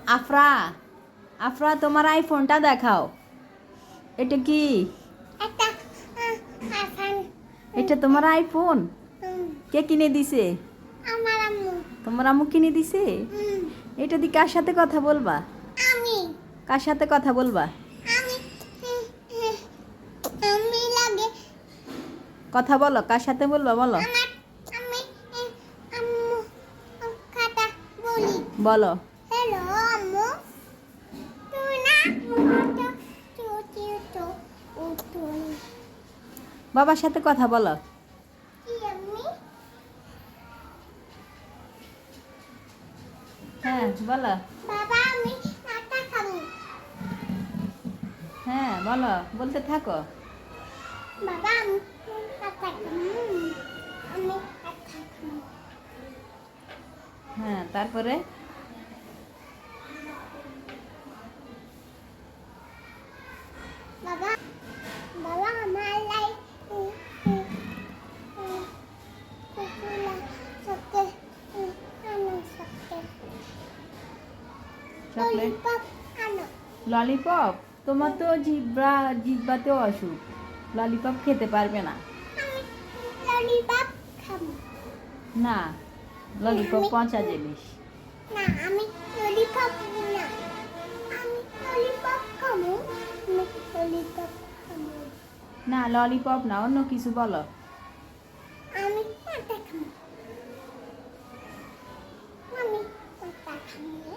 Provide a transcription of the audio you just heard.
আফরা, আফরা তোমার আইফোনটা দেখাও। এটা কি? একটা আইফোন। এটা তোমার আইফোন? কে কিনে দিছে? আমার আম্মু। তোমার আম্মু কিনে দিছে? এটা দিয়ে কার সাথে কথা বলবা? আমি কার সাথে কথা বলবা? আমি আমি লাগে কথা বলো, কার সাথে বলবা বলো। আমার আমি আম্মু কথা বলি। বলো। হ্যালো আম্মু, তুই না তো চুটি তো উঠুন। বাবার সাথে কথা বলো। কি আমি হ্যাঁ বলো। বাবা আমি নাটা খাবো। হ্যাঁ বলো, বলতে থাকো। বাবা আমি নাটা খাবো। আমি নাটা খাবো। হ্যাঁ তারপরে? বাবা বাবা আমার লাই কুকুলা সকে আনো সকে চকলেট, ললিপপ আনো। ললিপপ? তোমার তো জিহ্বাতেও অসুখ, ললিপপ খেতে পারবে না। আমি ললিপপ খাবো। না, ললিপপ পচা জিনিস। না আমি ললিপপ না, আমি ললিপপ খাবো। আমি ললিপপ খাবো। না ললিপপ না, অন্য কিছু বলো। আমি নাটা খাবো। আমি নাটা খাবো।